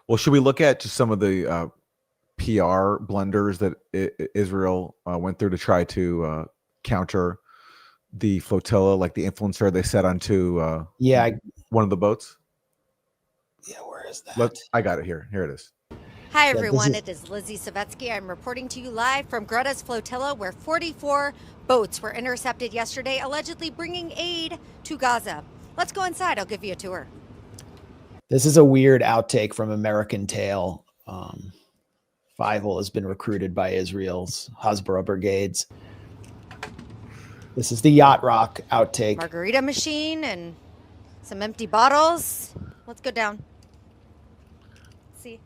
Well, should we look at just some of the PR blunders that Israel went through to try to counter the flotilla, like the influencer they set onto one of the boats? Yeah, where is that? I got it here. Here it is. Hi, everyone. It is Lizzie Savetsky. I'm reporting to you live from Greta's flotilla, where 44 boats were intercepted yesterday, allegedly bringing aid to Gaza. Let's go inside. I'll give you a tour. This is a weird outtake from American Tale. Fievel has been recruited by Israel's Hasbara brigades. This is the Yacht Rock outtake. Margarita machine and some empty bottles. Let's go down. See,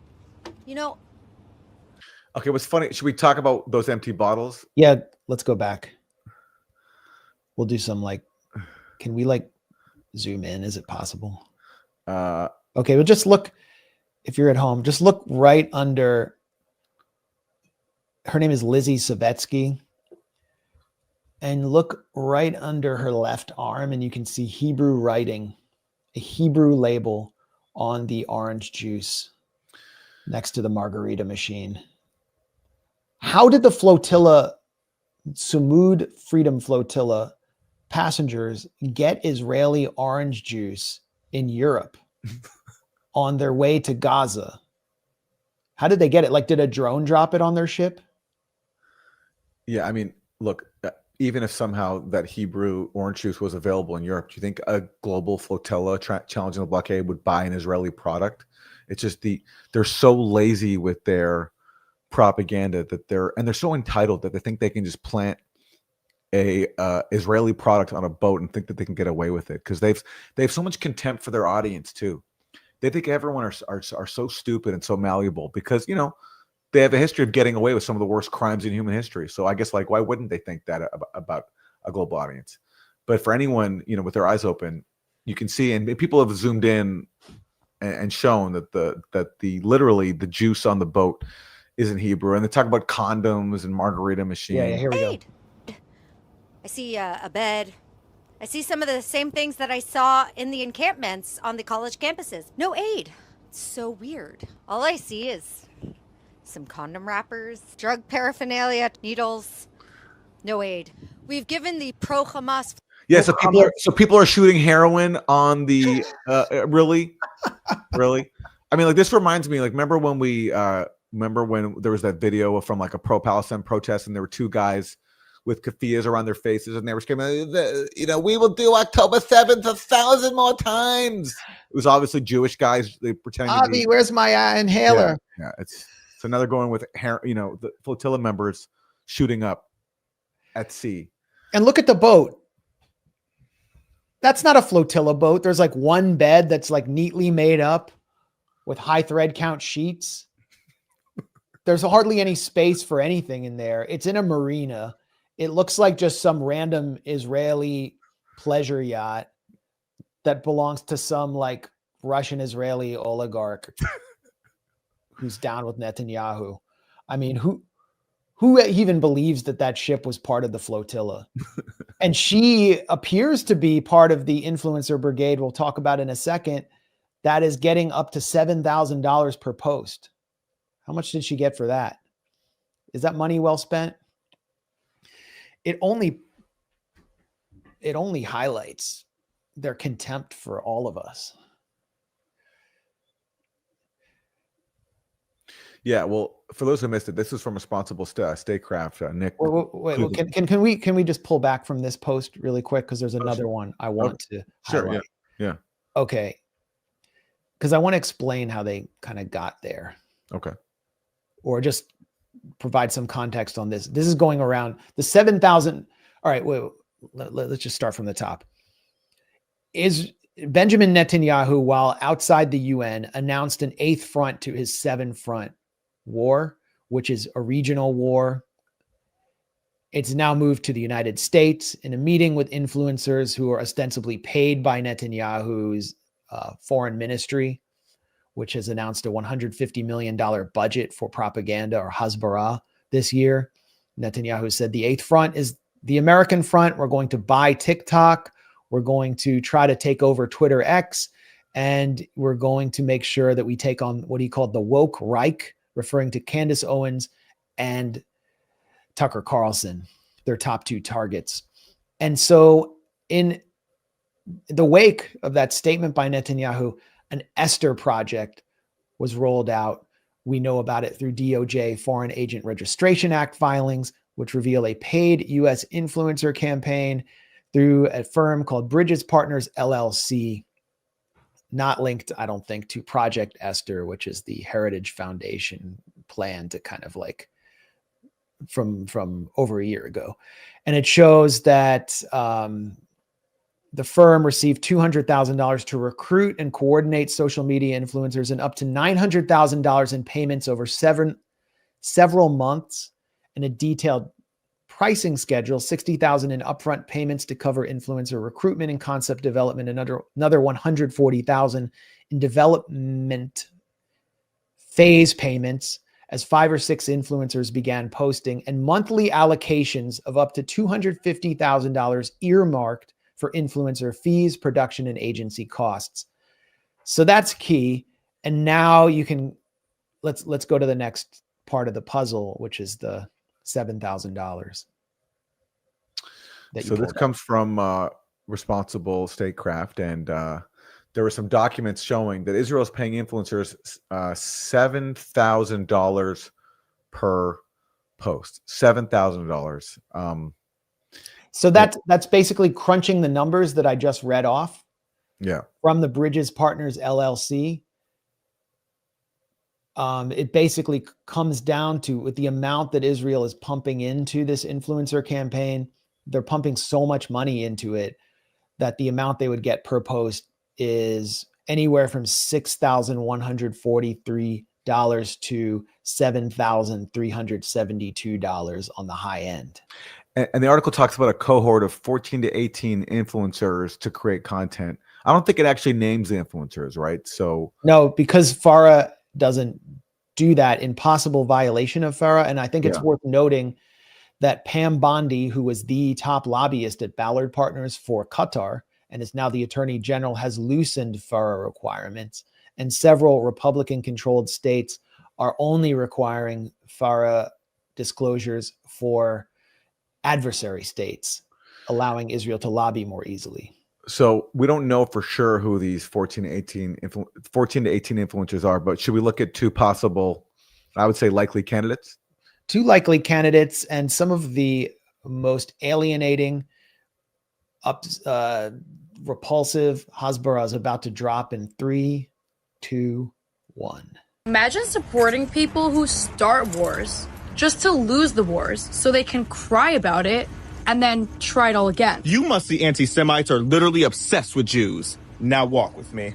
Okay, what's funny? Should we talk about those empty bottles? Yeah, let's go back. We'll do some can we zoom in? Is it possible? Okay, we'll just look. If you're at home, just look right under. Her name is Lizzie Savetsky. And look right under her left arm, and you can see Hebrew writing, a Hebrew label on the orange juice next to the margarita machine. How did the flotilla, Sumud Freedom Flotilla passengers get Israeli orange juice in Europe on their way to Gaza? How did they get it? Did a drone drop it on their ship? Yeah, I mean, look, even if somehow that Hebrew orange juice was available in Europe, do you think a global flotilla challenging the blockade would buy an Israeli product? It's just they're so lazy with their propaganda that they're so entitled that they think they can just plant a Israeli product on a boat and think that they can get away with it, because they have so much contempt for their audience too. They think everyone are so stupid and so malleable because they have a history of getting away with some of the worst crimes in human history. So I guess why wouldn't they think that about a global audience? But for anyone with their eyes open, you can see, and people have zoomed in and shown that literally the juice on the boat is in Hebrew, and they talk about condoms and margarita machine. Yeah, here we go. I see a bed. I see some of the same things that I saw in the encampments on the college campuses. No aid. It's so weird. All I see is some condom wrappers, drug paraphernalia, needles. No aid. We've given the pro-Hamas. Yeah, so people are shooting heroin on the really. I mean, this reminds me. Remember when there was that video from a pro-Palestine protest, and there were two guys with keffiyehs around their faces, and they were screaming, we will do October 7th 1,000 more times. It was obviously Jewish guys. They pretending. Avi, where's my inhaler? Yeah, so now they're going with the flotilla members shooting up at sea. And look at the boat. That's not a flotilla boat. There's one bed that's neatly made up with high thread count sheets. There's hardly any space for anything in there. It's in a marina. It looks like just some random Israeli pleasure yacht that belongs to some Russian Israeli oligarch who's down with Netanyahu. I mean, who even believes that ship was part of the flotilla? And she appears to be part of the influencer brigade we'll talk about in a second that is getting up to $7,000 per post. How much did she get for that? Is that money well spent? It only highlights their contempt for all of us. Yeah, well, for those who missed it, this is from Responsible Statecraft. Nick, wait, can we just pull back from this post really quick, because there's another one I want to highlight. Yeah. Okay, because I want to explain how they kind of got there. Okay. Or just provide some context on this. This is going around the 7,000. All right, wait, let's just start from the top. Is Benjamin Netanyahu, while outside the UN, announced an 8th front to his 7-front war, which is a regional war. It's now moved to the United States in a meeting with influencers who are ostensibly paid by Netanyahu's foreign ministry, which has announced a $150 million budget for propaganda, or Hasbara, this year. Netanyahu said the 8th front is the American front. We're going to buy TikTok. We're going to try to take over Twitter X. And we're going to make sure that we take on what he called the woke Reich, referring to Candace Owens and Tucker Carlson, their top two targets. And so in the wake of that statement by Netanyahu, an Esther project was rolled out. We know about it through DOJ Foreign Agent Registration Act filings, which reveal a paid U.S. influencer campaign through a firm called Bridges Partners LLC, not linked, I don't think, to Project Esther, which is the Heritage Foundation plan to kind of like from over a year ago. And it shows that the firm received $200,000 to recruit and coordinate social media influencers and up to $900,000 in payments over several months, and a detailed pricing schedule, $60,000 in upfront payments to cover influencer recruitment and concept development, and another $140,000 in development phase payments as 5 or 6 influencers began posting, and monthly allocations of up to $250,000 earmarked for influencer fees, production, and agency costs. So that's key. And now you can, let's go to the next part of the puzzle, which is the $7,000. So this comes from Responsible Statecraft, and there were some documents showing that Israel is paying influencers $7,000 per post. $7,000. So that's basically crunching the numbers that I just read off. Yeah. From the Bridges Partners LLC. It basically comes down to, with the amount that Israel is pumping into this influencer campaign, they're pumping so much money into it that the amount they would get per post is anywhere from $6,143 to $7,372 on the high end. And the article talks about a cohort of 14 to 18 influencers to create content. I don't think it actually names the influencers, right? So no, because FARA doesn't do that, in possible violation of FARA. And I think it's worth noting that Pam Bondi, who was the top lobbyist at Ballard Partners for Qatar and is now the Attorney General, has loosened FARA requirements. And several Republican-controlled states are only requiring FARA disclosures for adversary states, allowing Israel to lobby more easily. So we don't know for sure who these 14 to 18 influencers are, but should we look at 2 possible, I would say, likely candidates? 2 likely candidates, and some of the most alienating, repulsive. Hasbara is about to drop in 3, 2, 1. Imagine supporting people who start wars just to lose the wars so they can cry about it and then try it all again. You must see anti-Semites are literally obsessed with Jews. Now walk with me.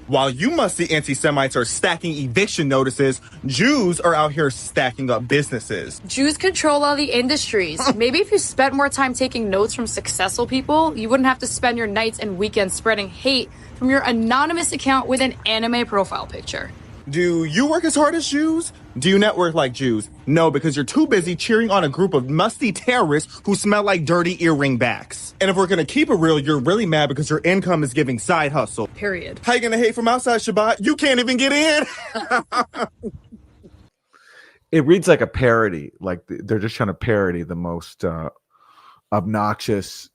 While you must see anti-Semites are stacking eviction notices, Jews are out here stacking up businesses. Jews control all the industries. Maybe if you spent more time taking notes from successful people, you wouldn't have to spend your nights and weekends spreading hate from your anonymous account with an anime profile picture. Do you work as hard as Jews? Do you network like Jews? No, because you're too busy cheering on a group of musty terrorists who smell like dirty earring backs. And if we're gonna keep it real, you're really mad because your income is giving side hustle. Period. How you gonna hate from outside, Shabbat? You can't even get in. It reads like a parody, like they're just trying to parody the most obnoxious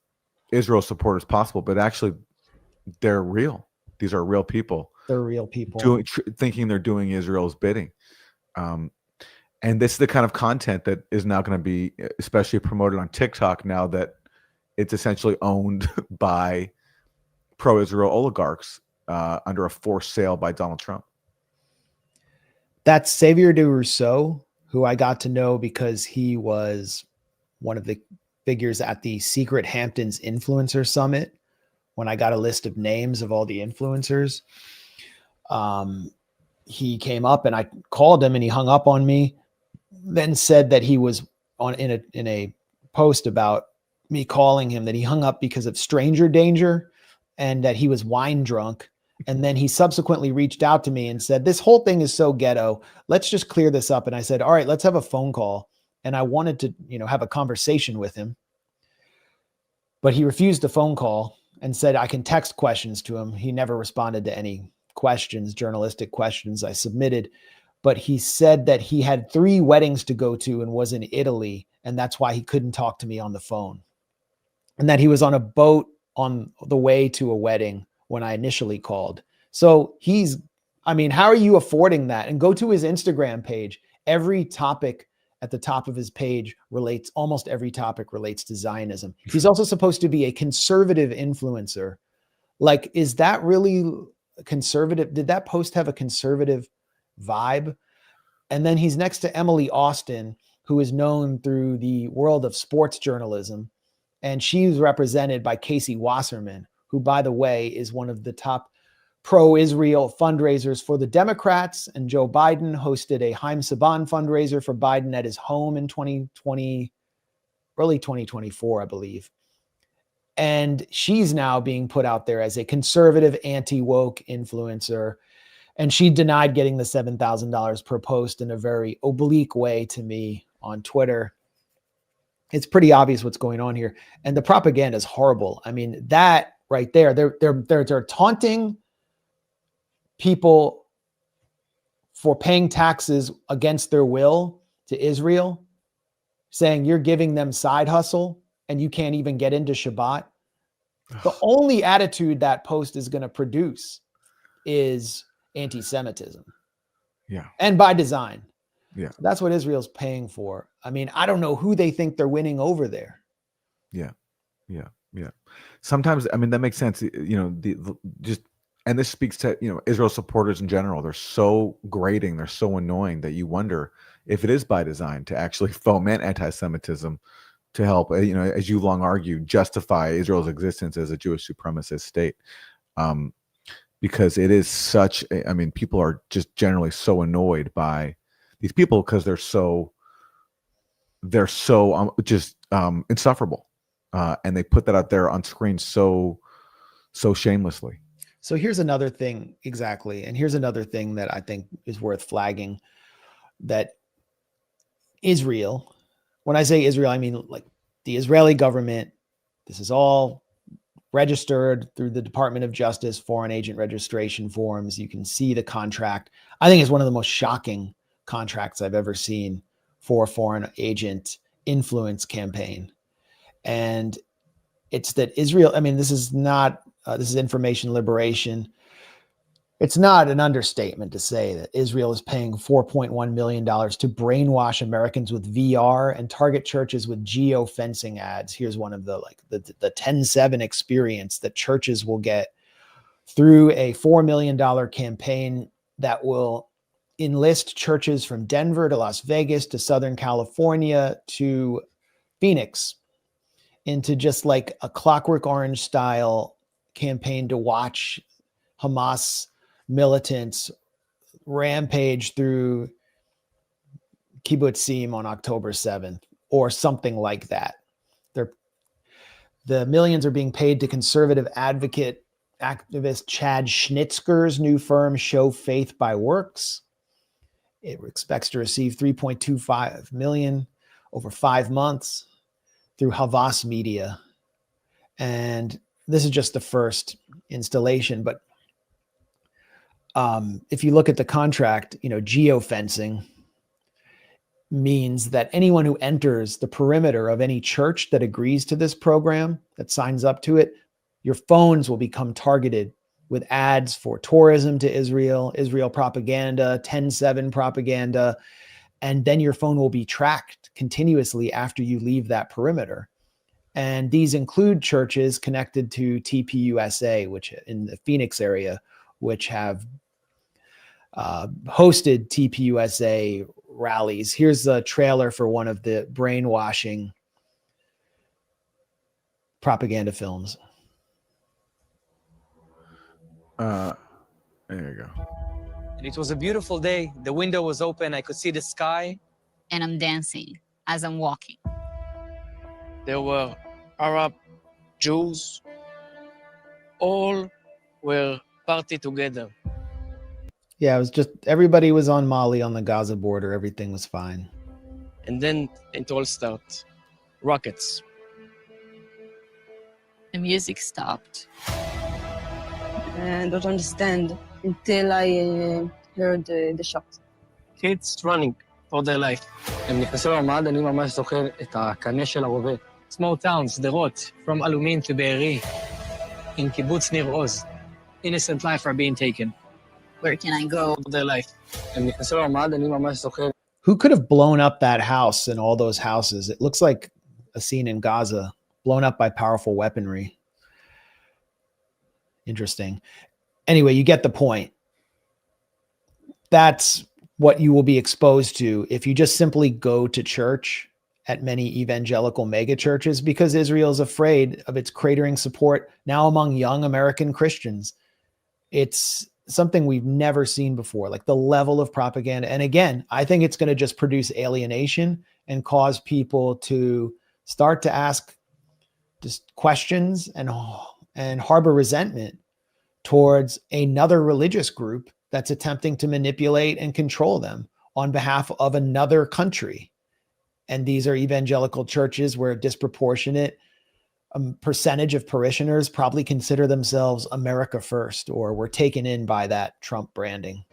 Israel supporters possible, but actually they're real. These are real people. They're real people thinking they're doing Israel's bidding. And this is the kind of content that is now going to be especially promoted on TikTok now that it's essentially owned by pro-Israel oligarchs under a forced sale by Donald Trump. That's Xavier de Rousseau, who I got to know because he was one of the figures at the Secret Hamptons Influencer Summit when I got a list of names of all the influencers. He came up and I called him and he hung up on me, then said that he was in a post about me calling him, that he hung up because of stranger danger and that he was wine drunk. And then he subsequently reached out to me and said, this whole thing is so ghetto. Let's just clear this up. And I said, all right, let's have a phone call. And I wanted to, have a conversation with him, but he refused a phone call. and said I can text questions to him. He never responded to any questions, journalistic questions I submitted, but he said that he had 3 weddings to go to and was in Italy, and that's why he couldn't talk to me on the phone. And that he was on a boat on the way to a wedding when I initially called. So how are you affording that? And go to his Instagram page. Every topic at the top of his page almost every topic relates to Zionism. He's also supposed to be a conservative influencer. Like, is that really conservative? Did that post have a conservative vibe? And then he's next to Emily Austin, who is known through the world of sports journalism. And she's represented by Casey Wasserman, who, by the way, is one of the top pro-Israel fundraisers for the Democrats. And Joe Biden hosted a Haim Saban fundraiser for Biden at his home in 2020, early 2024, I believe. And she's now being put out there as a conservative, anti-woke influencer. And she denied getting the $7,000 per post in a very oblique way to me on Twitter. It's pretty obvious what's going on here. And the propaganda is horrible. I mean, that right there, they're taunting people for paying taxes against their will to Israel, saying you're giving them side hustle and you can't even get into Shabbat. The only attitude that post is going to produce is anti-Semitism. Yeah. And by design. Yeah. That's what Israel's paying for. I mean, I don't know who they think they're winning over there. Yeah. Sometimes, I mean, that makes sense. And this speaks to, Israel supporters in general. They're so grating. They're so annoying that you wonder if it is by design to actually foment anti-Semitism to help, as you long argued, justify Israel's existence as a Jewish supremacist state. Because it is such, people are just generally so annoyed by these people because they're so insufferable. And they put that out there on screen so shamelessly. So here's another thing, exactly. And here's another thing that I think is worth flagging, that Israel, when I say Israel, I mean like the Israeli government, this is all registered through the Department of Justice foreign agent registration forms. You can see the contract. I think it's one of the most shocking contracts I've ever seen for a foreign agent influence campaign. And it's that Israel, this is not, this is information liberation. It's not an understatement to say that Israel is paying $4.1 million to brainwash Americans with VR and target churches with geofencing ads. Here's one of the 10/7 experience that churches will get through a $4 million campaign that will enlist churches from Denver to Las Vegas to Southern California to Phoenix into just like a Clockwork Orange style campaign to watch Hamas militants rampage through Kibbutzim on October 7th or something like that. The millions are being paid to conservative activist Chad Schnitzker's new firm, Show Faith by Works. It expects to receive $3.25 million over 5 months through Havas Media. And this is just the first installation, but if you look at the contract, geofencing means that anyone who enters the perimeter of any church that agrees to this program, that signs up to it, your phones will become targeted with ads for tourism to Israel, Israel propaganda, 10/7 propaganda, and then your phone will be tracked continuously after you leave that perimeter. And these include churches connected to TPUSA, which in the Phoenix area, which have hosted TPUSA rallies. Here's the trailer for one of the brainwashing propaganda films. There you go. And it was a beautiful day. The window was open. I could see the sky. And I'm dancing as I'm walking. There were Arab, Jews, all were party together. Yeah, it was just everybody was on Mali on the Gaza border. Everything was fine. And then it all started. Rockets. The music stopped. I don't understand until I heard the shot. Kids running for their life. הם נכנסו לממ"ד, אני ממש זוכר את הקנה של הרובה. Small towns, שדרות, from אלומין to בארי, in קיבוץ ניר עוז. Innocent life are being taken. Where can I go? For their life. הם נכנסו לממ"ד, אני ממש זוכר. Who could have blown up that house and all those houses? It looks like a scene in Gaza, blown up by powerful weaponry. Interesting. Anyway, you get the point. That's what you will be exposed to if you just simply go to church at many evangelical mega churches, because Israel is afraid of its cratering support now among young American Christians. It's something we've never seen before, like the level of propaganda. And again, I think it's going to just produce alienation and cause people to start to ask just questions and harbor resentment towards another religious group that's attempting to manipulate and control them on behalf of another country. And these are evangelical churches where a disproportionate percentage of parishioners probably consider themselves America first, or were taken in by that Trump branding.